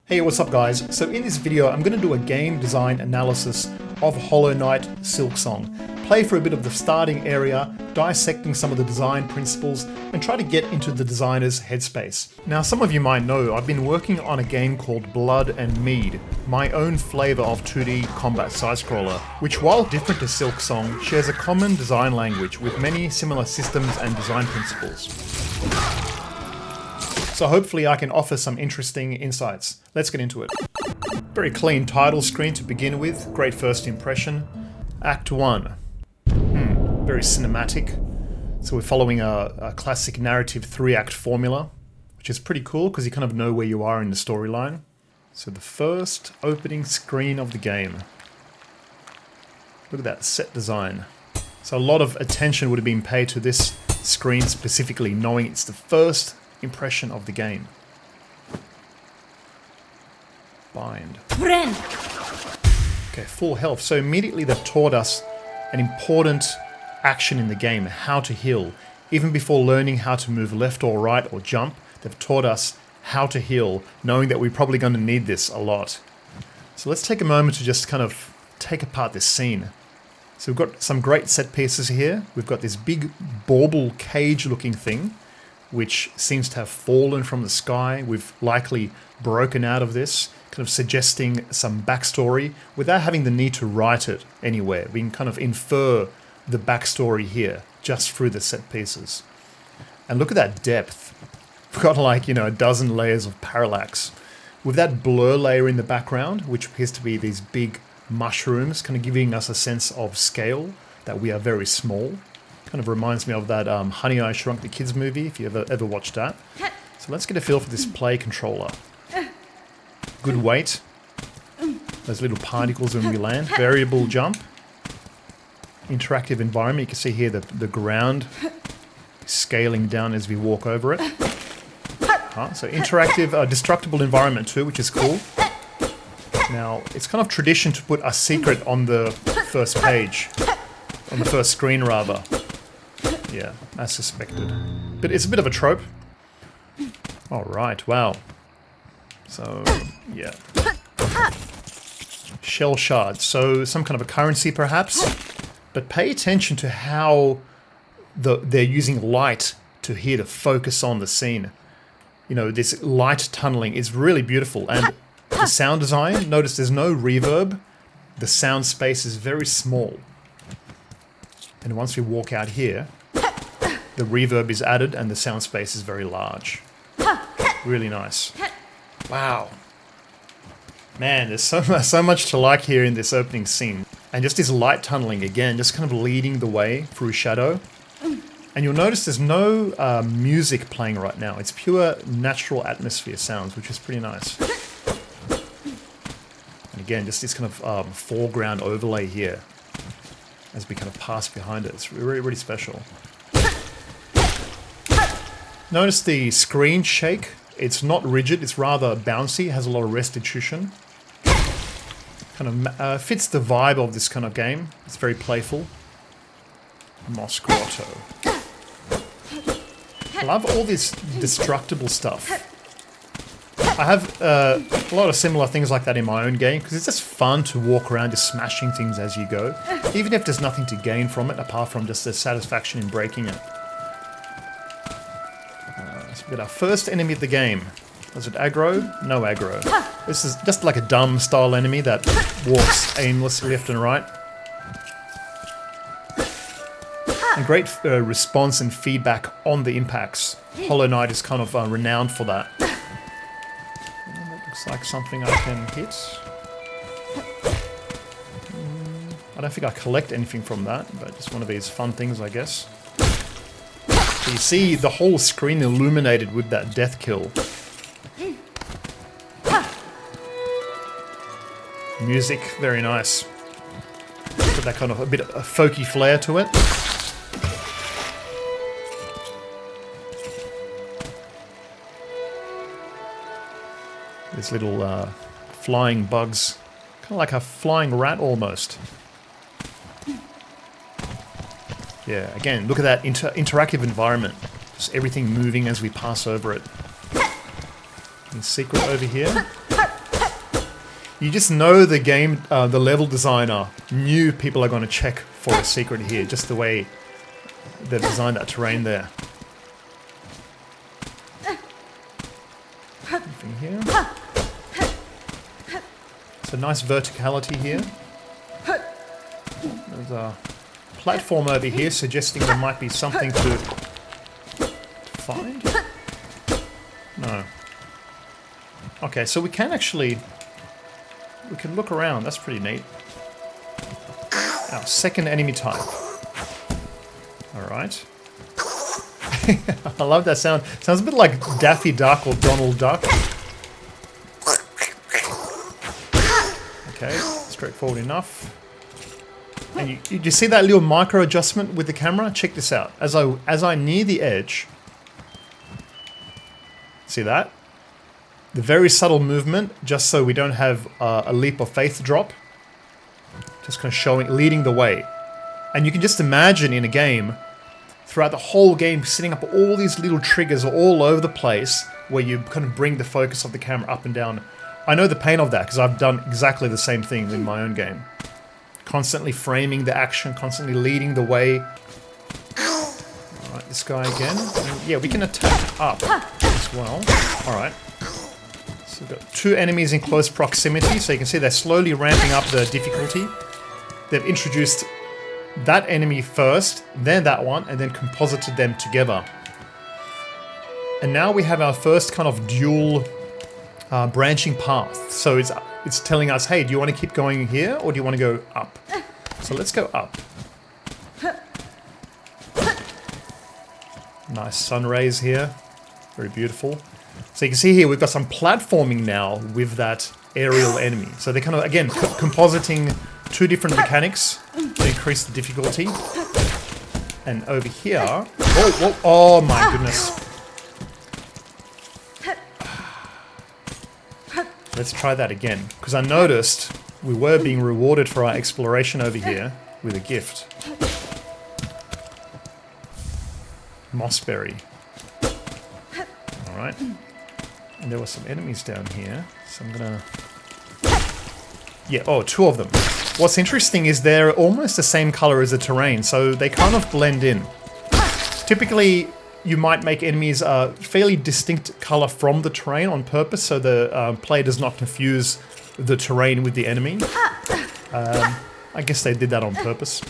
Hey, what's up guys? So in this video I'm going to do a game design analysis of Hollow Knight Silksong. Play for a bit of the starting area, dissecting some of the design principles, and try to get into the designer's headspace. Now some of you might know I've been working on a game called Blood and Mead, my own flavour of 2D combat side-scroller, which while different to Silksong, shares a common design language with many similar systems and design principles. So hopefully I can offer some interesting insights. Let's get into it. Very clean title screen to begin with, great first impression. Act 1. Very cinematic. So we're following a classic narrative 3-act formula, which is pretty cool because you kind of know where you are in the storyline. So the first opening screen of the game. Look at that set design. So a lot of attention would have been paid to this screen specifically, knowing it's the first impression of the game. Bind. Friend. Okay, full health. So immediately they've taught us an important action in the game, how to heal. Even before learning how to move left or right or jump, they've taught us how to heal, knowing that we're probably going to need this a lot. So let's take a moment to just kind of take apart this scene. So we've got some great set pieces here. We've got this big bauble cage looking thing, which seems to have fallen from the sky. We've likely broken out of this, kind of suggesting some backstory without having the need to write it anywhere. We can kind of infer the backstory here just through the set pieces. And look at that depth. We've got like, a dozen layers of parallax. With that blur layer in the background, which appears to be these big mushrooms, kind of giving us a sense of scale, that we are very small. Kind of reminds me of that Honey, I Shrunk the Kids movie, if you ever watched that. So let's get a feel for this play controller. Good weight. Those little particles when we land. Variable jump. Interactive environment. You can see here the ground scaling down as we walk over it. So interactive, destructible environment too, which is cool. Now, it's kind of tradition to put a secret on the first page. On the first screen, rather. Yeah, as suspected. But it's a bit of a trope. Alright, wow. So, yeah. Shell shards. So, some kind of a currency, perhaps? But pay attention to how they're using light to focus on the scene. This light tunneling is really beautiful. And the sound design, notice there's no reverb. The sound space is very small. And once we walk out here, the reverb is added and the sound space is very large. Really nice. Wow. Man, there's so much to like here in this opening scene. And just this light tunneling again, just kind of leading the way through shadow. And you'll notice there's no music playing right now. It's pure natural atmosphere sounds, which is pretty nice. And again, just this kind of foreground overlay here as we kind of pass behind it. It's really, really special. Notice the screen shake. It's not rigid, it's rather bouncy, has a lot of restitution. Kind of fits the vibe of this kind of game. It's very playful. Moss Grotto. I love all this destructible stuff. I have a lot of similar things like that in my own game, because it's just fun to walk around just smashing things as you go, even if there's nothing to gain from it, apart from just the satisfaction in breaking it. So we got our first enemy of the game. Was it aggro? No aggro. This is just like a dumb style enemy that walks aimlessly left and right. And great response and feedback on the impacts. Hollow Knight is kind of renowned for that. That looks like something I can hit. I don't think I collect anything from that, but just one of these fun things, I guess. So you see the whole screen illuminated with that death kill. Music, very nice. Got that kind of a bit of a folky flair to it. These little flying bugs. Kind of like a flying rat almost. Yeah, again, look at that interactive environment. Just everything moving as we pass over it. Secret over here. You just know the game, the level designer knew people are going to check for a secret here, just the way they've designed that terrain there. Anything here? So nice verticality here. There's a platform over here suggesting there might be something to find. No. Okay, so we can actually... We can look around. That's pretty neat. Our second enemy type. Alright. I love that sound. Sounds a bit like Daffy Duck or Donald Duck. Okay, straightforward enough. And you see that little micro adjustment with the camera? Check this out. As I near the edge, see that? The very subtle movement, just so we don't have a leap of faith drop. Just kind of showing, leading the way. And you can just imagine in a game, throughout the whole game, setting up all these little triggers all over the place, where you kind of bring the focus of the camera up and down. I know the pain of that, because I've done exactly the same thing in my own game. Constantly framing the action, constantly leading the way. Alright, this guy again. And yeah, we can attack up as well. Alright. So we've got two enemies in close proximity, so you can see they're slowly ramping up the difficulty. They've introduced that enemy first, then that one, and then composited them together. And now we have our first kind of dual branching path. So it's telling us, hey, do you want to keep going here, or do you want to go up? So let's go up. Nice sun rays here. Very beautiful. So you can see here we've got some platforming now with that aerial enemy. So they're kind of, again, compositing two different mechanics to increase the difficulty. And over here... oh my goodness. Let's try that again, because I noticed we were being rewarded for our exploration over here with a gift. Mossberry. Alright. And there were some enemies down here, so I'm gonna... Yeah, oh, two of them. What's interesting is they're almost the same color as the terrain, so they kind of blend in. Typically, you might make enemies a fairly distinct color from the terrain on purpose, so the player does not confuse the terrain with the enemy. I guess they did that on purpose.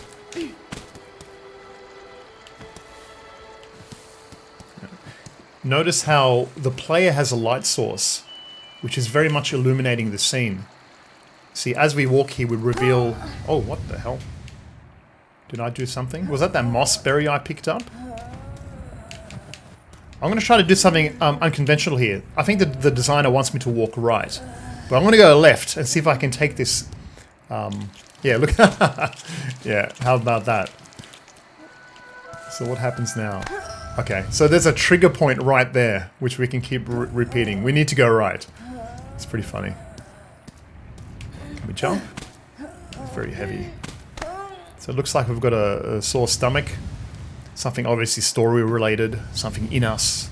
Notice how the player has a light source, which is very much illuminating the scene. See, as we walk here, we reveal... Oh, what the hell? Did I do something? Was that mossberry I picked up? I'm going to try to do something unconventional here. I think that the designer wants me to walk right. But I'm going to go left and see if I can take this... yeah, look. Yeah, how about that? So what happens now? Okay, so there's a trigger point right there, which we can keep repeating. We need to go right. It's pretty funny. Can we jump? It's very heavy. So it looks like we've got a sore stomach. Something obviously story related, something in us.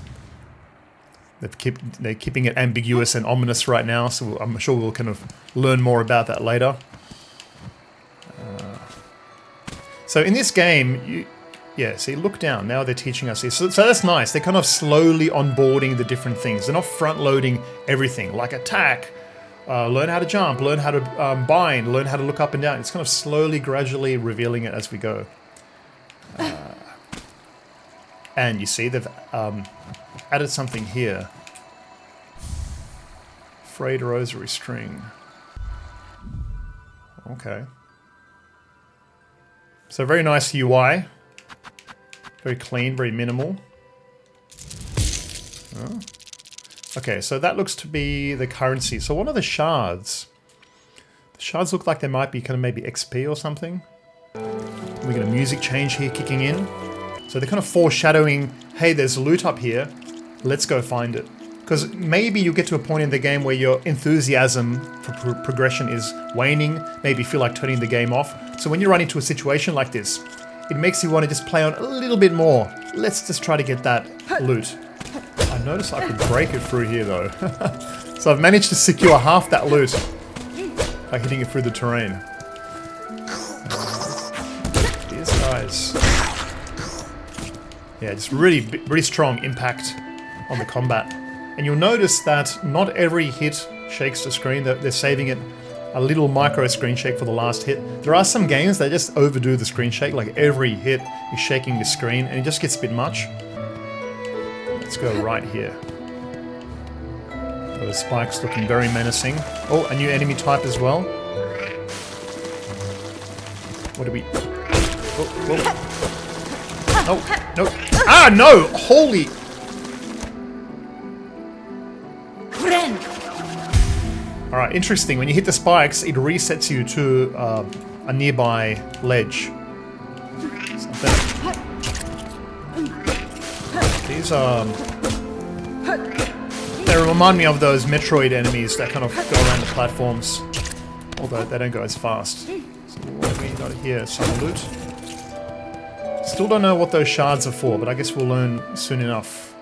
They're keeping it ambiguous and ominous right now, so I'm sure we'll kind of learn more about that later. So in this game, yeah, see, look down. Now they're teaching us this. So that's nice. They're kind of slowly onboarding the different things. They're not front-loading everything, like attack, learn how to jump, learn how to bind, learn how to look up and down. It's kind of slowly, gradually revealing it as we go. And you see, they've added something here. Frayed rosary string. Okay. So very nice UI. Very clean, very minimal. Oh. Okay, so that looks to be the currency. So what are the shards? The shards look like they might be kind of maybe XP or something. We get a music change here kicking in. So they're kind of foreshadowing, hey, there's loot up here. Let's go find it. Because maybe you get to a point in the game where your enthusiasm for progression is waning. Maybe you feel like turning the game off. So when you run into a situation like this, it makes you want to just play on a little bit more. Let's just try to get that loot. I noticed I could break it through here though. So I've managed to secure half that loot. by hitting it through the terrain. These guys... Yeah, just really strong impact on the combat. And you'll notice that not every hit shakes the screen. They're saving it a little micro screen shake for the last hit. There are some games that just overdo the screen shake, like every hit is shaking the screen, and it just gets a bit much. Let's go right here. Those spikes looking very menacing. Oh, a new enemy type as well. What do we... Oh, no. Ah, no! Holy... Alright, interesting. When you hit the spikes, it resets you to a nearby ledge. These are... They remind me of those Metroid enemies that kind of go around the platforms. Although they don't go as fast. So what have we got here? Some loot. Still don't know what those shards are for, but I guess we'll learn soon enough.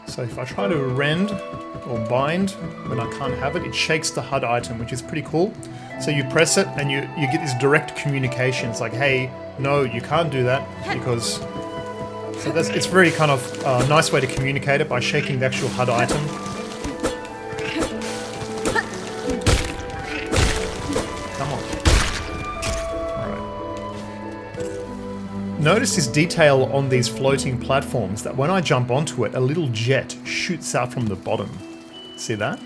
So if I try to rend or bind when I can't have it, it shakes the HUD item, which is pretty cool. So you press it and you get this direct communication. It's like, hey, no, you can't do that because... So it's very kind of nice way to communicate it by shaking the actual HUD item. Come on. Alright. Notice this detail on these floating platforms that when I jump onto it, a little jet shoots out from the bottom. See that?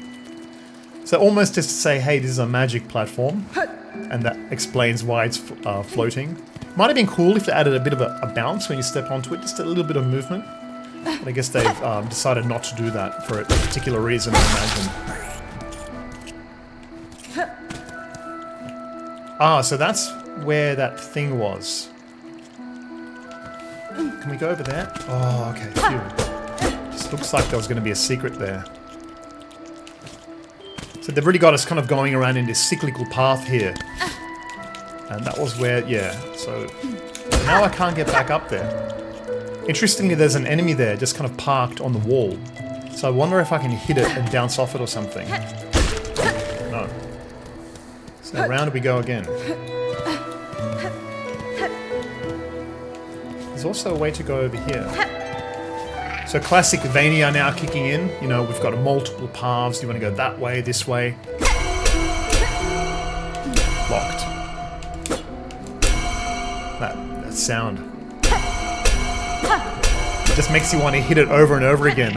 So almost just to say, hey, this is a magic platform, and that explains why it's floating. Might have been cool if they added a bit of a bounce when you step onto it, just a little bit of movement. But I guess they've decided not to do that for a particular reason, I imagine. Ah, so that's where that thing was. Can we go over there? Oh, okay, phew. Just looks like there was going to be a secret there. So they've really got us kind of going around in this cyclical path here. And that was where, yeah, so now I can't get back up there. Interestingly, there's an enemy there just kind of parked on the wall. So I wonder if I can hit it and bounce off it or something. No. So around we go again. There's also a way to go over here. So classic Vania now kicking in. You know, we've got multiple paths. You want to go that way, this way. Locked. That sound. It just makes you want to hit it over and over again.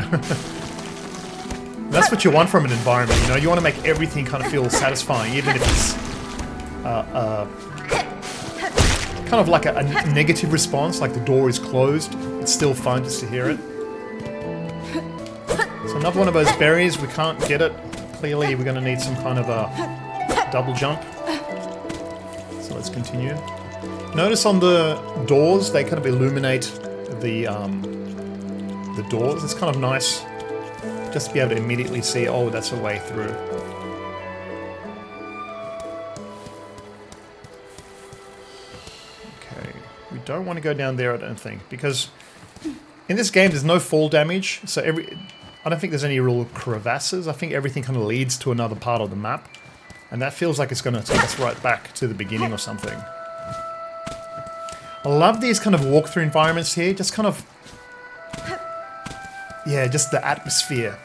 That's what you want from an environment, you know? You want to make everything kind of feel satisfying, even if it's kind of like a negative response, like the door is closed. It's still fun just to hear it. So another one of those berries, we can't get it. Clearly we're going to need some kind of a double jump. So let's continue. Notice on the doors, they kind of illuminate the doors. It's kind of nice just to be able to immediately see, oh, that's a way through. Okay, we don't want to go down there, I don't think, because in this game there's no fall damage, so I don't think there's any real crevasses. I think everything kind of leads to another part of the map, and that feels like it's going to take us right back to the beginning or something. I love these kind of walkthrough environments here, just kind of... Yeah, just the atmosphere.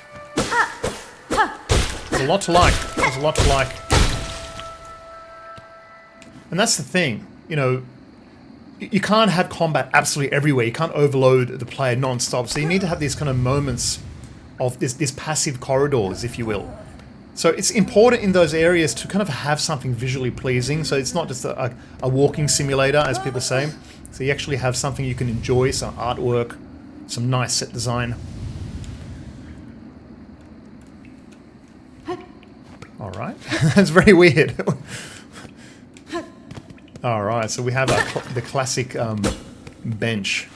There's a lot to like. There's a lot to like. And that's the thing, you know, you can't have combat absolutely everywhere. You can't overload the player non-stop. So you need to have these kind of moments of these passive corridors, if you will. So it's important in those areas to kind of have something visually pleasing. So it's not just a walking simulator, as people say. So you actually have something you can enjoy, some artwork, some nice set design. Alright, that's very weird. Alright, so we have the classic bench.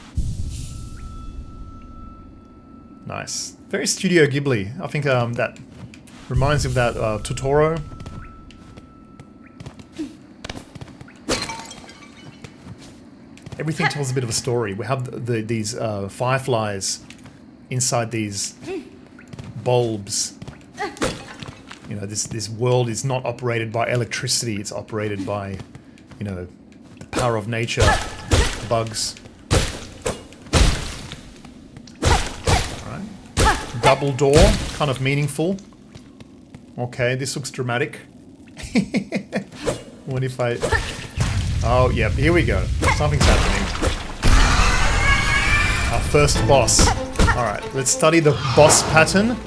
Nice. Very Studio Ghibli. I think that reminds me of that Totoro. Everything tells a bit of a story. We have these fireflies inside these bulbs. You know, this world is not operated by electricity. It's operated by, you know, the power of nature, bugs. Alright. Double door, kind of meaningful. Okay, this looks dramatic. What if I... Oh, yep, here we go. Something's happening. Our first boss. Alright, let's study the boss pattern.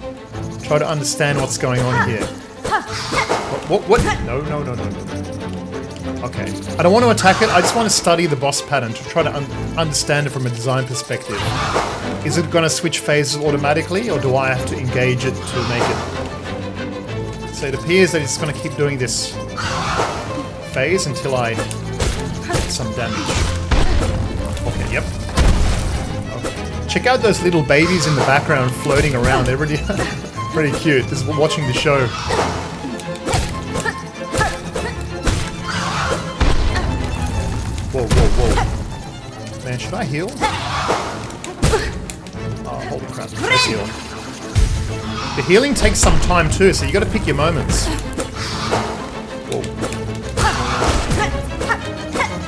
Try to understand what's going on here. What? No. Okay. I don't want to attack it, I just want to study the boss pattern to try to understand it from a design perspective. Is it going to switch phases automatically, or do I have to engage it to make it... So it appears that it's going to keep doing this phase until I get some damage. Okay, yep. Okay. Check out those little babies in the background floating around, they're really... pretty cute. This is watching the show. Whoa. Man, should I heal? Oh, holy crap. Let's heal. The healing takes some time too, so you gotta pick your moments. Whoa.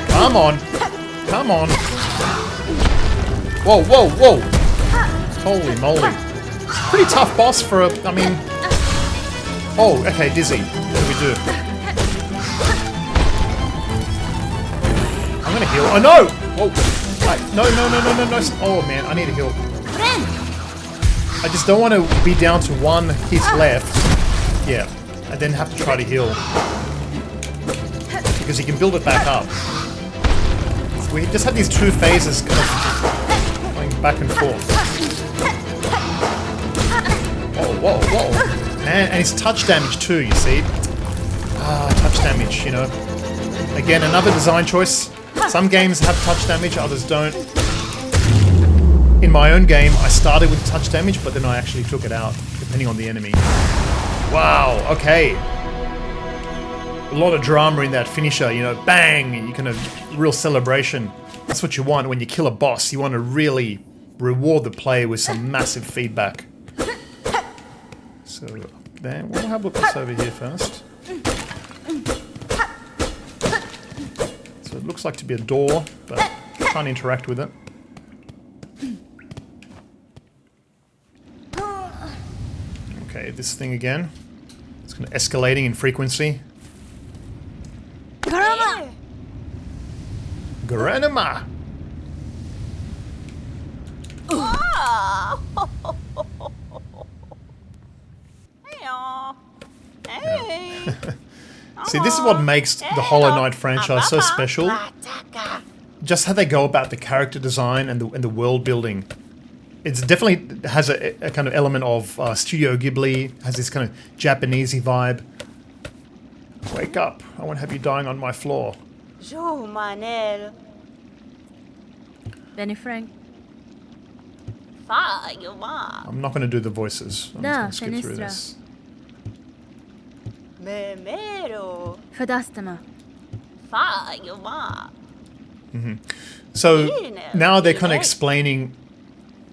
Come on. Come on. Whoa. Holy moly. Pretty tough boss for a... I mean... Oh, okay, dizzy. What do we do? I'm gonna heal. Oh, no! Whoa. Right. No. Oh, man, I need to heal. I just don't want to be down to one hit left. Yeah. And then have to try to heal. Because you can build it back up. So we just have these two phases kind of going back and forth. Whoa. And it's touch damage too, you see. Touch damage, you know. Again, another design choice. Some games have touch damage, others don't. In my own game, I started with touch damage, but then I actually took it out, depending on the enemy. Wow, okay. A lot of drama in that finisher, you know, bang! You can have real celebration. That's what you want when you kill a boss. You want to really reward the player with some massive feedback. So, then we'll have a look at this over here first. So it looks like to be a door, but can't interact with it. Okay, this thing again. It's kind of escalating in frequency. Granima! See, this is what makes the Hollow Knight franchise so special. Just how they go about the character design and the world building. It definitely has a kind of element of Studio Ghibli, has this kind of Japanesey vibe. Wake up, I won't have you dying on my floor. Benny Frank. I'm not going to do the voices. I'm just going to skip through this. So now they're kind of explaining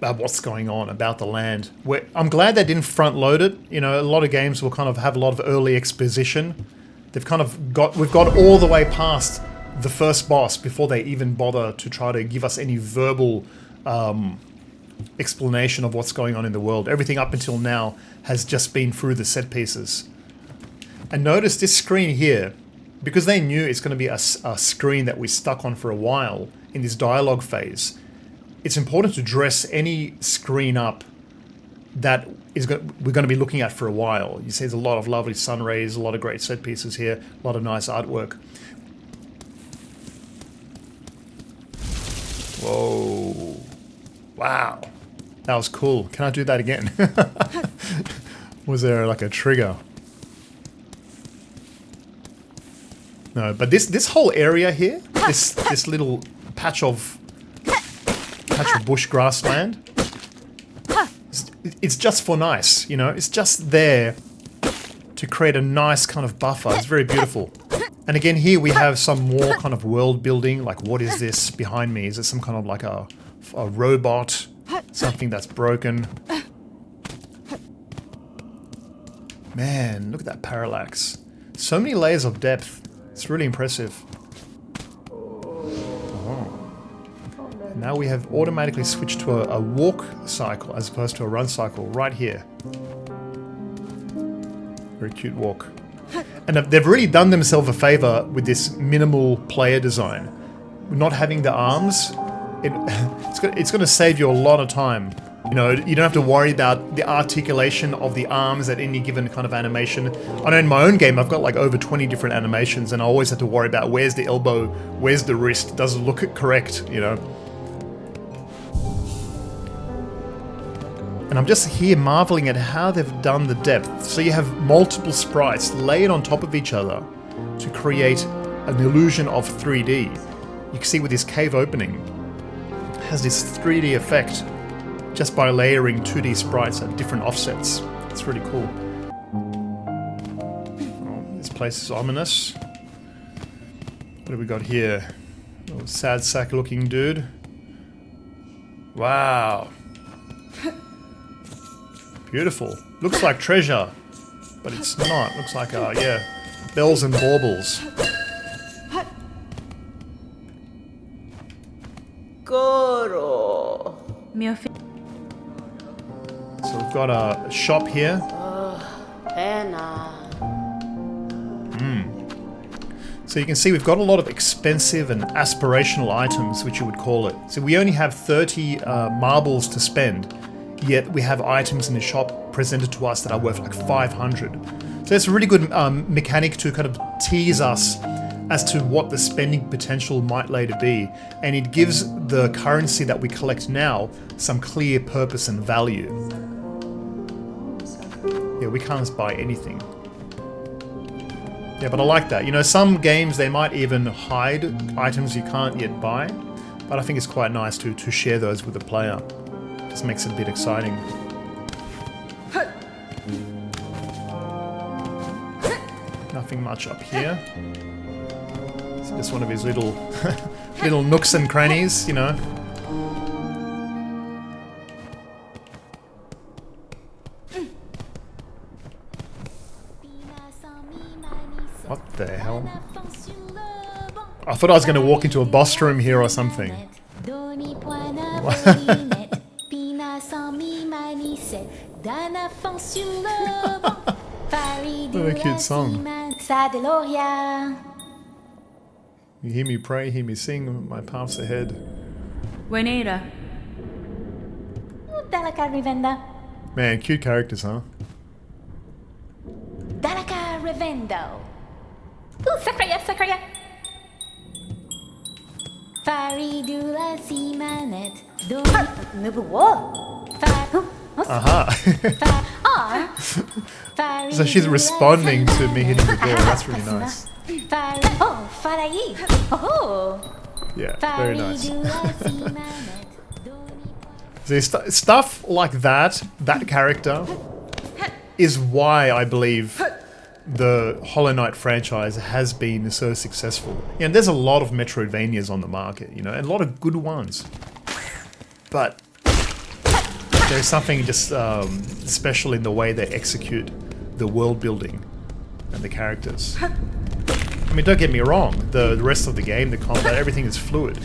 what's going on about the land. I'm glad they didn't front load it. You know, a lot of games will kind of have a lot of early exposition. We've got all the way past the first boss before they even bother to try to give us any verbal explanation of what's going on in the world. Everything up until now has just been through the set pieces. And notice this screen here, because they knew it's going to be a screen that we're stuck on for a while in this dialogue phase, it's important to dress any screen up that we're going to be looking at for a while. You see there's a lot of lovely sun rays, a lot of great set pieces here, a lot of nice artwork. Whoa. Wow. That was cool. Can I do that again? Was there like a trigger? No, but this whole area here, this little patch of bush grassland, it's just for nice, you know. It's just there to create a nice kind of buffer. It's very beautiful. And again, here we have some more kind of world building. Like, what is this behind me? Is it some kind of like a robot? Something that's broken? Man, look at that parallax. So many layers of depth. It's really impressive. Now we have automatically switched to a walk cycle as opposed to a run cycle right here. Very cute walk. And they've really done themselves a favor with this minimal player design. Not having the arms, it's going to save you a lot of time. You know, you don't have to worry about the articulation of the arms at any given kind of animation. I know in my own game I've got like over 20 different animations and I always have to worry about where's the elbow, where's the wrist, does it look correct, you know. And I'm just here marveling at how they've done the depth. So you have multiple sprites layered on top of each other to create an illusion of 3D. You can see with this cave opening, it has this 3D effect just by layering 2D sprites at different offsets. It's really cool. Oh, this place is ominous. What have we got here? Oh, sad sack looking dude. Wow. Beautiful. Looks like treasure, but it's not. Looks like, yeah, bells and baubles. Goro. So we've got a shop here. So you can see we've got a lot of expensive and aspirational items, which you would call it. So we only have 30 marbles to spend. Yet we have items in the shop presented to us that are worth like 500. So it's a really good mechanic to kind of tease us as to what the spending potential might later be. And it gives the currency that we collect now some clear purpose and value. Yeah, we can't just buy anything. Yeah, but I like that. You know, some games, they might even hide items you can't yet buy. But I think it's quite nice to share those with the player. Just makes it a bit exciting. Nothing much up here. It's just one of his little little nooks and crannies, you know. What the hell? I thought I was going to walk into a boss room here or something. What a cute song. You hear me pray, hear me sing, my path's ahead. Buenera. Man, cute characters, huh? Dalaka Revendo. Ooh, Sakraya, Sakraya. Faridula Simanet. Nubuwo. Aha. So she's responding to me hitting the door. That's really nice. Oh, Farai. Oh. Yeah, very nice. See, stuff like that character, is why I believe the Hollow Knight franchise has been so successful. You know, there's a lot of Metroidvanias on the market, you know, and a lot of good ones. But there's something just special in the way they execute the world building and the characters. I mean, don't get me wrong, the rest of the game, the combat, everything is fluid.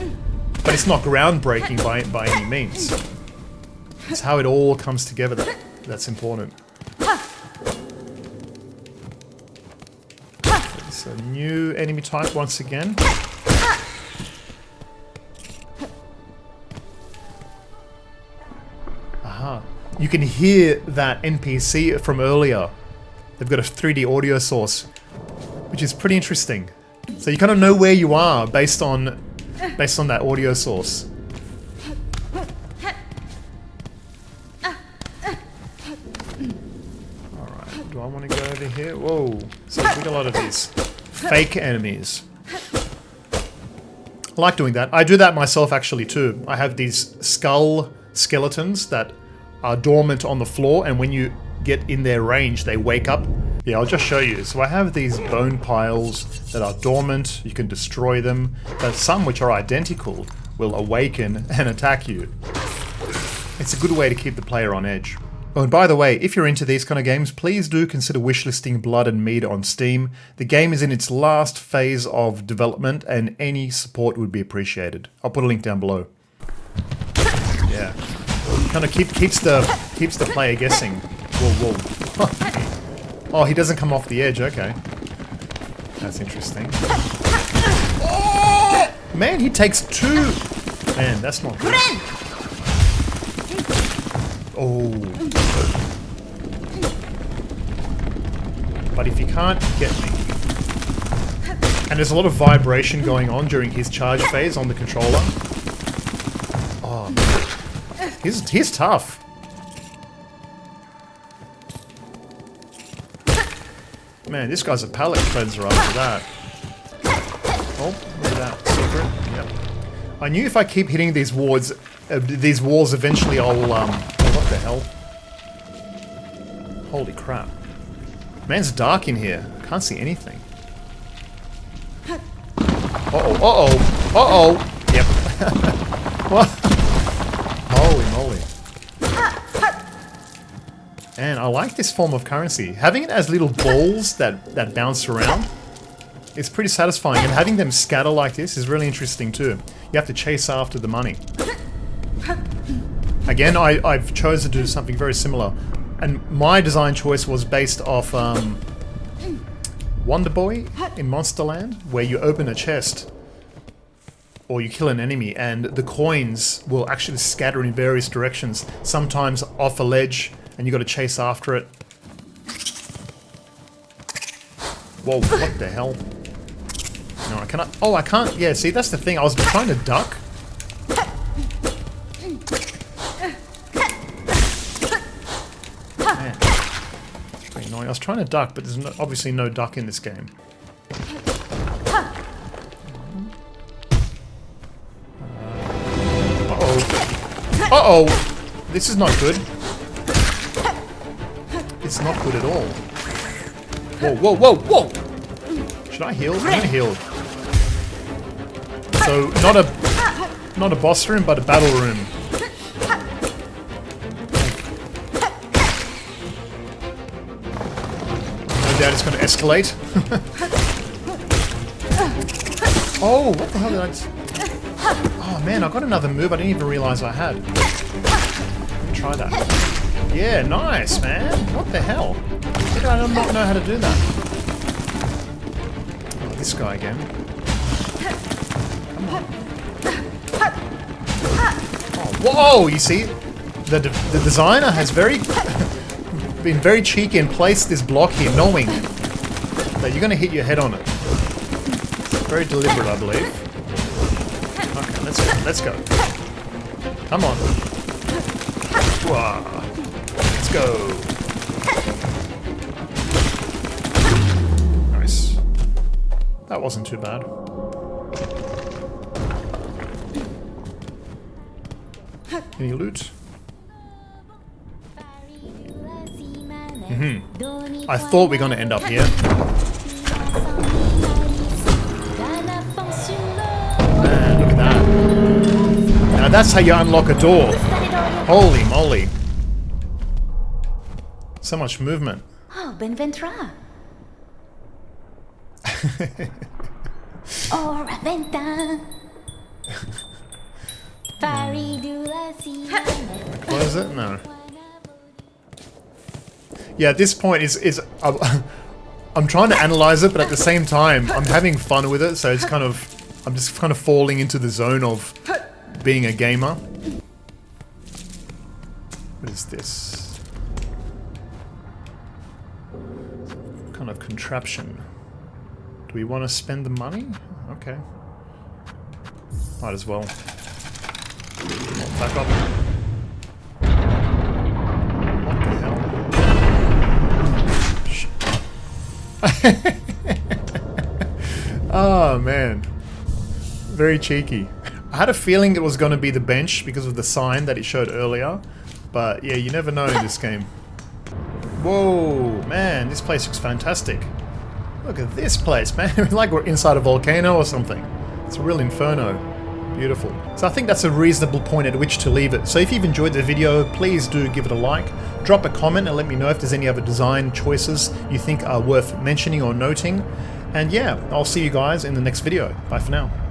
But it's not groundbreaking by any means. It's how it all comes together that's important. It's a new enemy type once again. Aha. You can hear that NPC from earlier. They've got a 3D audio source, which is pretty interesting. So you kind of know where you are based on that audio source. Alright, do I want to go over here? Whoa, so we got a lot of these fake enemies. I like doing that. I do that myself actually too. I have these skull skeletons that are dormant on the floor, and when you get in their range, they wake up. Yeah, I'll just show you. So I have these bone piles that are dormant. You can destroy them, but some which are identical will awaken and attack you. It's a good way to keep the player on edge. Oh, and by the way, if you're into these kind of games, please do consider wishlisting Blood and Mead on Steam. The game is in its last phase of development, and any support would be appreciated. I'll put a link down below. Yeah, kind of keeps the player guessing. Whoa, whoa. Oh, he doesn't come off the edge. Okay, that's interesting. Oh! Man, he takes 2. Man, that's not good. Oh. But if you can't get me... And there's a lot of vibration going on during his charge phase on the controller. Oh, man. He's tough. Man, this guy's a palate cleanser after that. Oh, look at that. Secret. Yep. I knew if I keep hitting these walls eventually I'll, oh, what the hell? Holy crap. Man's dark in here. Can't see anything. Uh-oh, uh-oh, uh-oh! Yep. What? Holy moly. And I like this form of currency. Having it as little balls that bounce around is pretty satisfying, and having them scatter like this is really interesting too. You have to chase after the money. Again, I've chosen to do something very similar. And my design choice was based off Wonder Boy in Monsterland, where you open a chest or you kill an enemy and the coins will actually scatter in various directions, sometimes off a ledge, and you got to chase after it. Whoa, what the hell? No, I cannot. Oh, I can't. Yeah, see, that's the thing. I was trying to duck. Man, it's pretty annoying. I was trying to duck, but there's obviously no duck in this game. Uh-oh. Uh-oh! This is not good. It's not good at all. Whoa, whoa, whoa, whoa! Should I heal? I'm gonna heal. So, not a boss room, but a battle room. No doubt it's gonna escalate. Oh, what the hell did I... Oh man, I got another move I didn't even realize I had. Let me try that. Yeah, nice, man. What the hell? How did I not know how to do that? Oh, this guy again. Come on. Oh, whoa! You see, the designer has been very cheeky and placed this block here, knowing that you're going to hit your head on it. Very deliberate, I believe. Okay, let's go. Come on. Whoa. Let's go. Nice. That wasn't too bad. Any loot? I thought we were going to end up here. Man, look at that. Now that's how you unlock a door. Holy moly. So much movement. Oh, Benventra. Oh, Raventa. Close it? No. Yeah, at this point I'm trying to analyze it, but at the same time I'm having fun with it, so it's kind of I'm just kind of falling into the zone of being a gamer. What is this? Some kind of contraption. Do we want to spend the money? Okay. Might as well. Back up. What the hell? Oh man. Very cheeky. I had a feeling it was going to be the bench because of the sign that it showed earlier. But yeah, you never know in this game. Whoa, man, this place looks fantastic. Look at this place, man. Like we're inside a volcano or something. It's a real inferno. Beautiful. So I think that's a reasonable point at which to leave it. So if you've enjoyed the video, please do give it a like. Drop a comment and let me know if there's any other design choices you think are worth mentioning or noting. And yeah, I'll see you guys in the next video. Bye for now.